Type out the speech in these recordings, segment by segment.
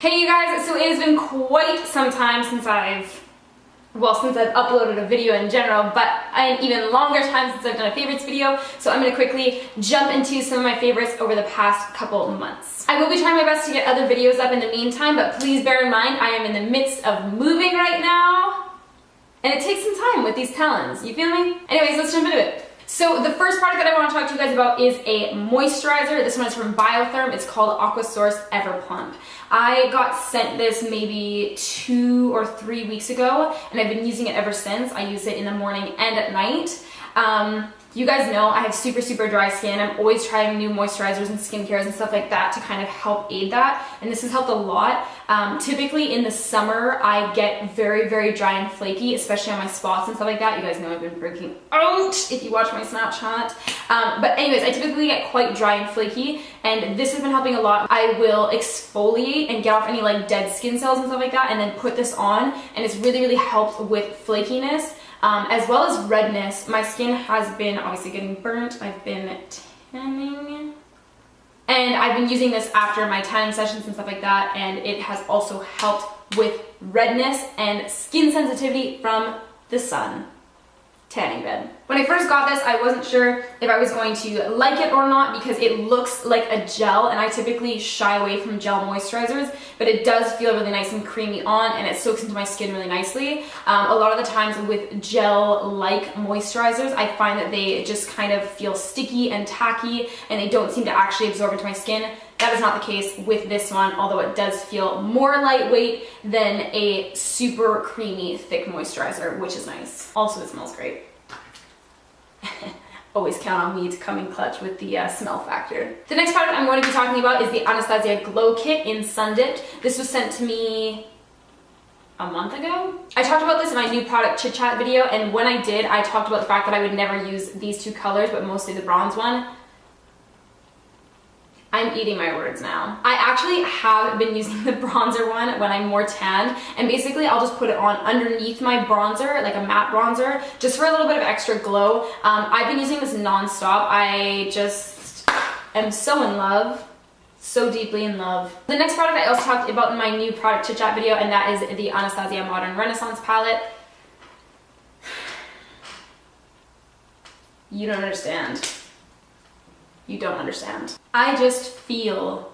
Hey you guys, so it has been quite some time since I've uploaded a video in general, but an even longer time since I've done a favorites video, so I'm going to quickly jump into some of my favorites over the past couple months. I will be trying my best to get other videos up in the meantime, but please bear in mind I am in the midst of moving right now, and it takes some time with these talons, you feel me? Anyways, let's jump into it. So the first product that I want to talk to you guys about is a moisturizer. This one is from Biotherm. It's called Aquasource Everplump. I got sent this maybe 2 or 3 weeks ago, and I've been using it ever since. I use it in the morning and at night. You guys know I have super dry skin. I'm always trying new moisturizers and skincares and stuff like that to kind of help aid that, and this has helped a lot. Typically in the summer I get very dry and flaky, especially on my spots and stuff like that. You guys know I've been breaking out if you watch my Snapchat. But anyways, I typically get quite dry and flaky, and this has been helping a lot. I will exfoliate and get off any like dead skin cells and stuff like that, and then put this on, and it's really helped with flakiness. As well as redness. My skin has been obviously getting burnt. I've been tanning. And I've been using this after my tanning sessions and stuff like that, and it has also helped with redness and skin sensitivity from the sun. Tanning bed. When I first got this, I wasn't sure if I was going to like it or not because it looks like a gel, and I typically shy away from gel moisturizers, but it does feel really nice and creamy on, and it soaks into my skin really nicely. A lot of the times with gel-like moisturizers, I find that they just kind of feel sticky and tacky, and they don't seem to actually absorb into my skin. That is not the case with this one, although it does feel more lightweight than a super creamy, thick moisturizer, which is nice. Also, it smells great. Always count on me to come in clutch with the smell factor. The next product I'm going to be talking about is the Anastasia Glow Kit in Sun Dipped. This was sent to me a month ago. I talked about this in my new product chit chat video, and when I did, I talked about the fact that I would never use these two colors, but mostly the bronze one. I'm eating my words now. I actually have been using the bronzer one when I'm more tanned, and basically I'll just put it on underneath my bronzer, like a matte bronzer, just for a little bit of extra glow. I've been using this non-stop. I just am so in love, so deeply in love. The next product I also talked about in my new product chit chat video, and that is the Anastasia Modern Renaissance palette. You don't understand. You don't understand. I just feel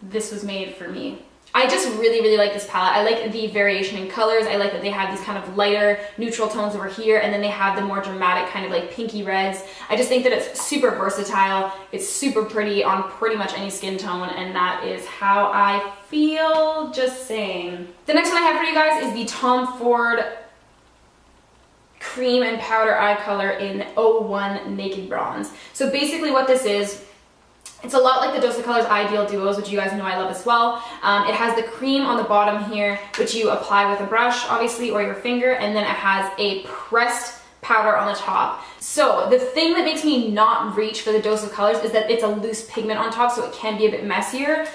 this was made for me. I just really like this palette. I like the variation in colors. I like that they have these kind of lighter neutral tones over here, and then they have the more dramatic kind of like pinky reds. I just think that it's super versatile. It's super pretty on pretty much any skin tone, and that is how I feel, just saying. The next one I have for you guys is the Tom Ford cream and powder eye color in 01 Naked Bronze. So basically what this is, it's a lot like the Dose of Colors Ideal Duos, which you guys know I love as well. It has the cream on the bottom here, which you apply with a brush, obviously, or your finger, and then it has a pressed powder on the top. So the thing that makes me not reach for the Dose of Colors is that it's a loose pigment on top, so it can be a bit messier.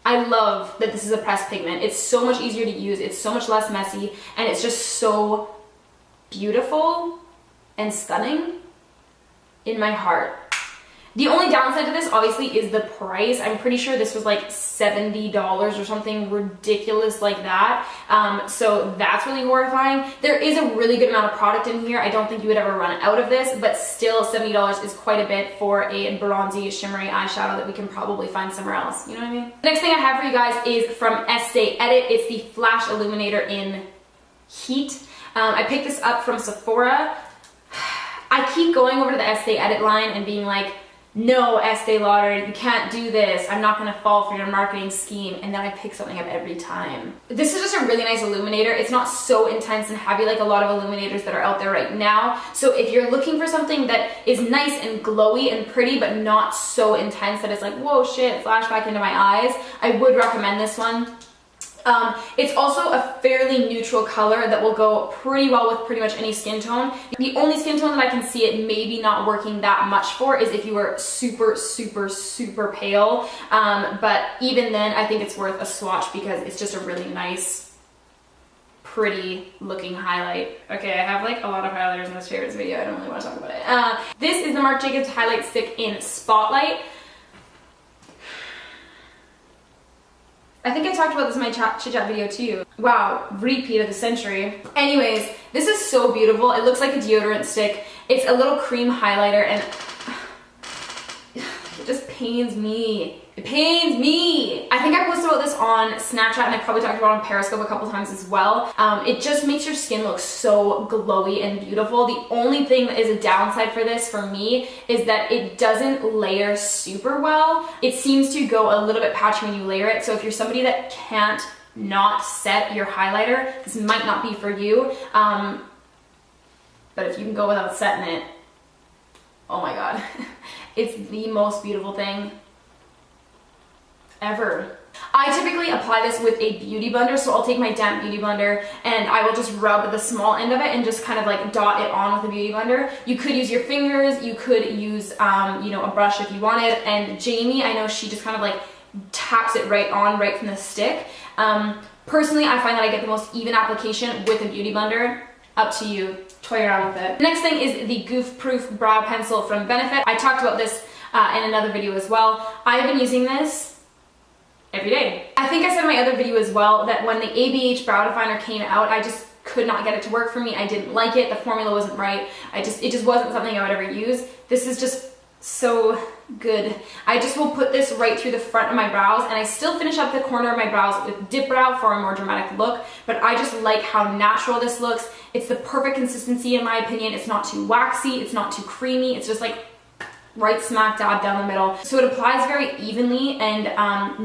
I love that this is a pressed pigment. It's so much easier to use, it's so much less messy, and it's just so beautiful and stunning in my heart. The only downside to this, obviously, is the price. I'm pretty sure this was like $70 or something ridiculous like that. So that's really horrifying. There is a really good amount of product in here. I don't think you would ever run out of this, but still $70 is quite a bit for a bronzy, shimmery eyeshadow that we can probably find somewhere else. You know what I mean? The next thing I have for you guys is from Estee Edit. It's the Flash Illuminator in Heat. I picked this up from Sephora. I keep going over to the Estee Edit line and being like, no, Estee Lauder, you can't do this. I'm not gonna fall for your marketing scheme. And then I pick something up every time. This is just a really nice illuminator. It's not so intense and heavy like a lot of illuminators that are out there right now. So if you're looking for something that is nice and glowy and pretty, but not so intense that it's like, whoa, shit, flashback into my eyes, I would recommend this one. It's also a fairly neutral color that will go pretty well with pretty much any skin tone. The only skin tone that I can see it maybe not working that much for is if you were super pale. But even then, I think it's worth a swatch because it's just a really nice, pretty looking highlight. Okay, I have like a lot of highlighters in this favorites video. I don't really want to talk about it. This is the Marc Jacobs Highlight Stick in Spotlight. I think I talked about this in my chit chat video too. Wow, repeat of the century. Anyways, this is so beautiful. It looks like a deodorant stick. It's a little cream highlighter and it just pains me. It pains me. I think I posted about this on Snapchat and I probably talked about it on Periscope a couple times as well. It just makes your skin look so glowy and beautiful. The only thing that is a downside for this for me is that it doesn't layer super well. It seems to go a little bit patchy when you layer it. So if you're somebody that can't not set your highlighter, this might not be for you. But if you can go without setting it, oh my God. It's the most beautiful thing ever. I typically apply this with a beauty blender, so I'll take my damp beauty blender and I will just rub the small end of it and just kind of like dot it on with a beauty blender. You could use your fingers, you could use you know, a brush if you wanted, and Jamie, I know she just kind of like taps it right on right from the stick. Personally, I find that I get the most even application with a beauty blender. Up to you, toy around with it. Next thing is the Goof Proof Brow Pencil from Benefit. I talked about this in another video as well. I've been using this every day. I think I said in my other video as well that when the ABH Brow Definer came out, I just could not get it to work for me. I didn't like it. The formula wasn't right. It just wasn't something I would ever use. This is just so good. I just will put this right through the front of my brows, and I still finish up the corner of my brows with dip brow for a more dramatic look, but I just like how natural this looks. It's the perfect consistency in my opinion. It's not too waxy, it's not too creamy, it's just like right smack dab down the middle. So it applies very evenly and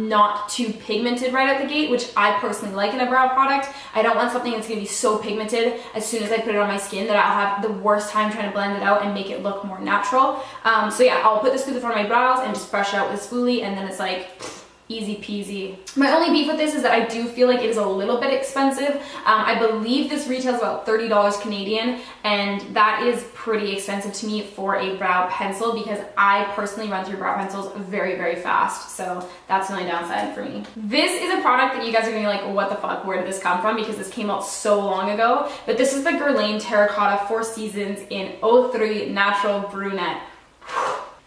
not too pigmented right out the gate, which I personally like in a brow product. I don't want something that's gonna be so pigmented as soon as I put it on my skin that I'll have the worst time trying to blend it out and make it look more natural. So yeah, I'll put this through the front of my brows and just brush it out with a spoolie, and then it's like easy peasy. My only beef with this is that I do feel like it is a little bit expensive. I believe this retails about $30 Canadian, and that is pretty expensive to me for a brow pencil because I personally run through brow pencils very, very fast. So that's the only downside for me. This is a product that you guys are gonna be like, what the fuck, where did this come from? Because this came out so long ago. But this is the Guerlain Terracotta 4 Seasons in 03 Natural Brunette.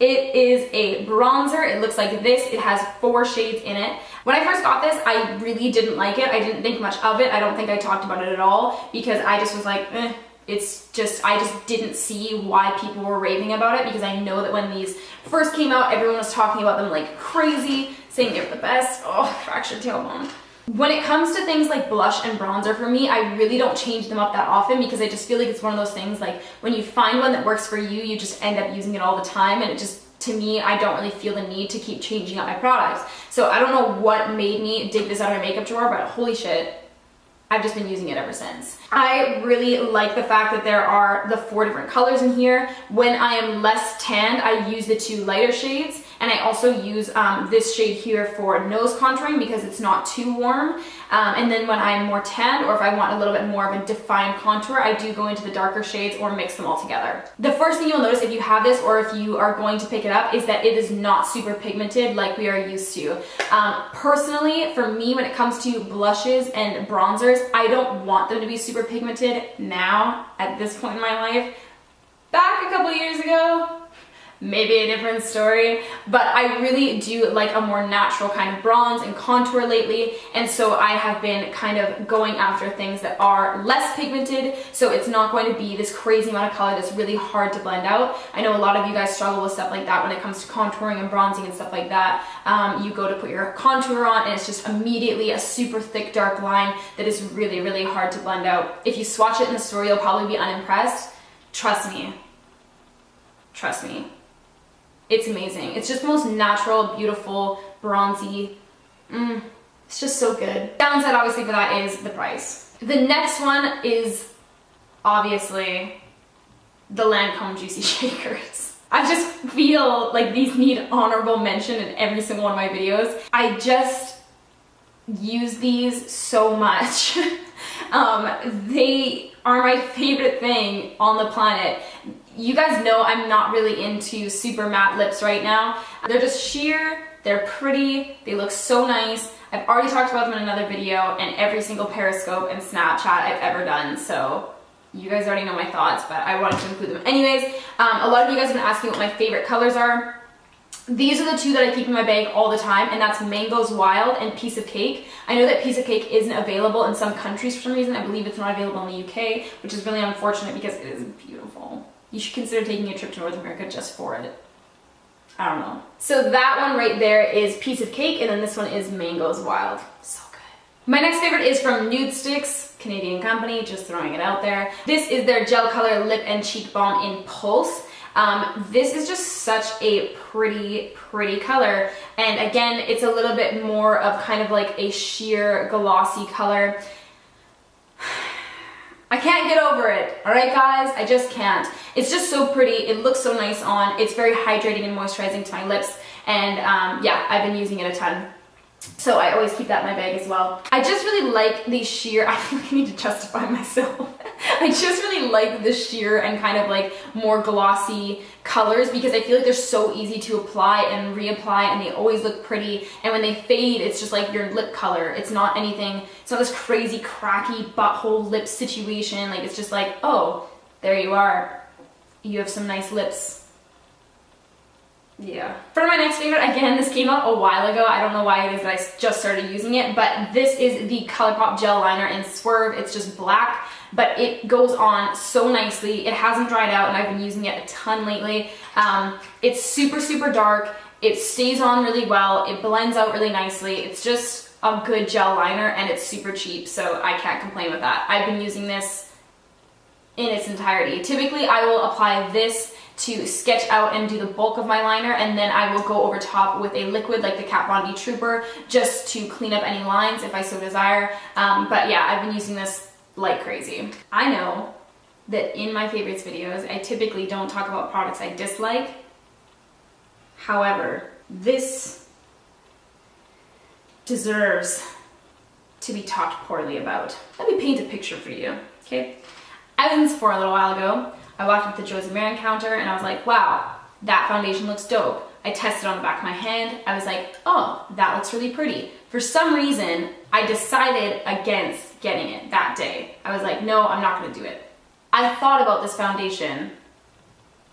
It is a bronzer. It looks like this. It has 4 shades in it. When I first got this, I really didn't like it. I didn't think much of it. I don't think I talked about it at all because I just was like, I just didn't see why people were raving about it, because I know that when these first came out, everyone was talking about them like crazy, saying they were the best. Oh, fractured tailbone. When it comes to things like blush and bronzer, for me, I really don't change them up that often because I just feel like it's one of those things like when you find one that works for you, you just end up using it all the time, and it just, to me, I don't really feel the need to keep changing up my products. So I don't know what made me dig this out of my makeup drawer, but holy shit, I've just been using it ever since. I really like the fact that there are the 4 different colors in here. When I am less tanned, I use the 2 lighter shades, and I also use this shade here for nose contouring because it's not too warm. And then when I'm more tanned, or if I want a little bit more of a defined contour, I do go into the darker shades or mix them all together. The first thing you'll notice if you have this or if you are going to pick it up is that it is not super pigmented like we are used to. Personally, for me, when it comes to blushes and bronzers, I don't want them to be super pigmented now at this point in my life. Back a couple years ago, maybe a different story, but I really do like a more natural kind of bronze and contour lately, and so I have been kind of going after things that are less pigmented, so it's not going to be this crazy amount of color that's really hard to blend out. I know a lot of you guys struggle with stuff like that when it comes to contouring and bronzing and stuff like that. You go to put your contour on and it's just immediately a super thick dark line that is really, really hard to blend out. If you swatch it in the store, you'll probably be unimpressed. Trust me. Trust me. It's amazing. It's just the most natural, beautiful, bronzy. It's just so good. Downside, obviously, for that is the price. The next one is obviously the Lancome Juicy Shakers. I just feel like these need honorable mention in every single one of my videos. I just use these so much. They are my favorite thing on the planet. You guys know I'm not really into super matte lips right now. They're just sheer, they're pretty, they look so nice. I've already talked about them in another video and every single Periscope and Snapchat I've ever done, so you guys already know my thoughts, but I wanted to include them anyways. A lot of you guys have been asking what my favorite colors are. These are the two that I keep in my bag all the time, and that's Mangoes Wild and Piece of Cake. I know that Piece of Cake isn't available in some countries for some reason. I believe it's not available in the UK, which is really unfortunate because it is beautiful. You should consider taking a trip to North America just for it. I don't know. So that one right there is Piece of Cake, and then this one is Mangoes Wild. So good. My next favorite is from Nude Sticks, Canadian company, just throwing it out there. This is their Gel Color Lip and Cheek Balm in Pulse. This is just such a pretty color, and again, it's a little bit more of kind of like a sheer glossy color. I can't get over it, alright guys? I just can't. It's just so pretty, it looks so nice on, it's very hydrating and moisturizing to my lips, and yeah, I've been using it a ton. So I always keep that in my bag as well. I just really like the sheer, I feel like I need to justify myself. I just really like the sheer and kind of like more glossy colors because I feel like they're so easy to apply and reapply, and they always look pretty, and when they fade, it's just like your lip color. It's not anything, it's not this crazy cracky butthole lip situation. Like, it's just like, oh, there you are. You have some nice lips. Yeah. For my next favorite, again, this came out a while ago. I don't know why it is that I just started using it, but this is the ColourPop Gel Liner in Swerve. It's just black, but it goes on so nicely. It hasn't dried out, and I've been using it a ton lately. It's super dark. It stays on really well. It blends out really nicely. It's just a good gel liner, and it's super cheap, so I can't complain with that. I've been using this in its entirety. Typically, I will apply this to sketch out and do the bulk of my liner, and then I will go over top with a liquid like the Kat Von D Trooper just to clean up any lines if I so desire. But yeah, I've been using this like crazy. I know that in my favorites videos, I typically don't talk about products I dislike. However, this deserves to be talked poorly about. Let me paint a picture for you, okay? I was in Sephora a little while ago. I walked up to the Josie Maran counter and I was like, wow, that foundation looks dope. I tested it on the back of my hand. I was like, oh, that looks really pretty. For some reason, I decided against getting it that day. I was like, no, I'm not gonna do it. I thought about this foundation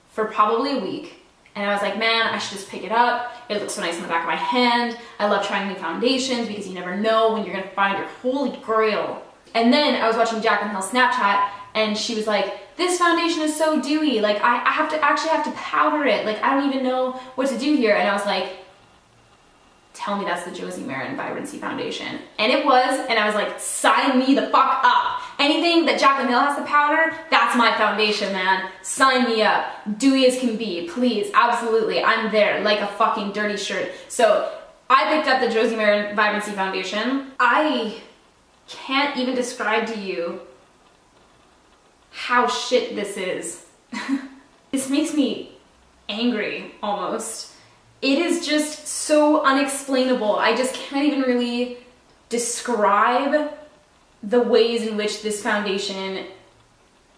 for probably a week, and I was like, man, I should just pick it up. It looks so nice on the back of my hand. I love trying new foundations because you never know when you're gonna find your holy grail. And then I was watching Jaclyn Hill's Snapchat, and she was like, this foundation is so dewy, like I actually have to powder it, like I don't even know what to do here. And I was like, tell me that's the Josie Maran Vibrancy Foundation. And it was, and I was like, sign me the fuck up. Anything that Jaclyn Hill has to powder, that's my foundation, man. Sign me up. Dewy as can be, please, absolutely. I'm there like a fucking dirty shirt. So I picked up the Josie Maran Vibrancy Foundation. I can't even describe to you how shit this is. This makes me angry, almost. It is just so unexplainable. I just can't even really describe the ways in which this foundation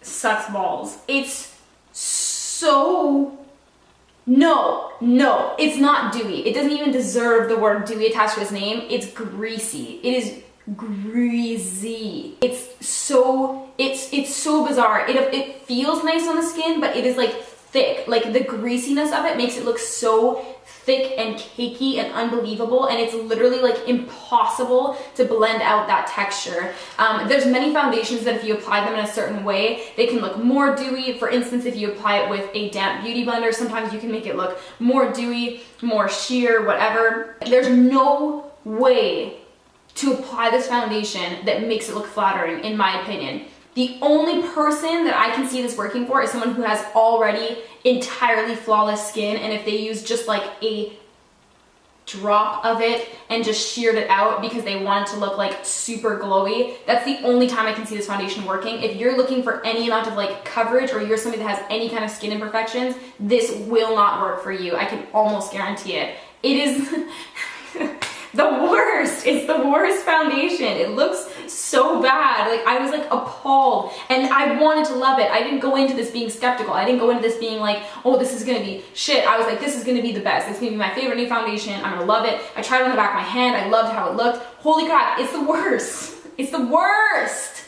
sucks balls. It's so... No, it's not dewy. It doesn't even deserve the word dewy attached to its name. It's greasy. It is greasy. It's so bizarre. It feels nice on the skin, but it is like thick. Like the greasiness of it makes it look so thick and cakey and unbelievable, and it's literally like impossible to blend out that texture. There's many foundations that if you apply them in a certain way, they can look more dewy. For instance, if you apply it with a damp beauty blender, sometimes you can make it look more dewy, more sheer, whatever. There's no way to apply this foundation that makes it look flattering, in my opinion. The only person that I can see this working for is someone who has already entirely flawless skin, and if they use just like a drop of it and just sheared it out because they want it to look like super glowy, that's the only time I can see this foundation working. If you're looking for any amount of like coverage, or you're somebody that has any kind of skin imperfections, this will not work for you. I can almost guarantee it. It is the worst. It's the worst foundation. It looks so bad. Like, I was like appalled, and I wanted to love it. I didn't go into this being skeptical. I didn't go into this being like, oh, this is gonna be shit. I was like, this is gonna be the best. It's gonna be my favorite new foundation. I'm gonna love it. I tried it on the back of my hand. I loved how it looked. Holy crap, it's the worst. It's the worst.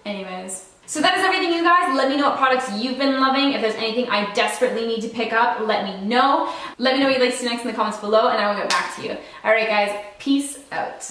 Anyways, So that is everything, you guys. Let me know what products you've been loving. If there's anything I desperately need to pick up, let me know. Let me know what you'd like to see next in the comments below, and I will get back to you. All right, guys, peace out.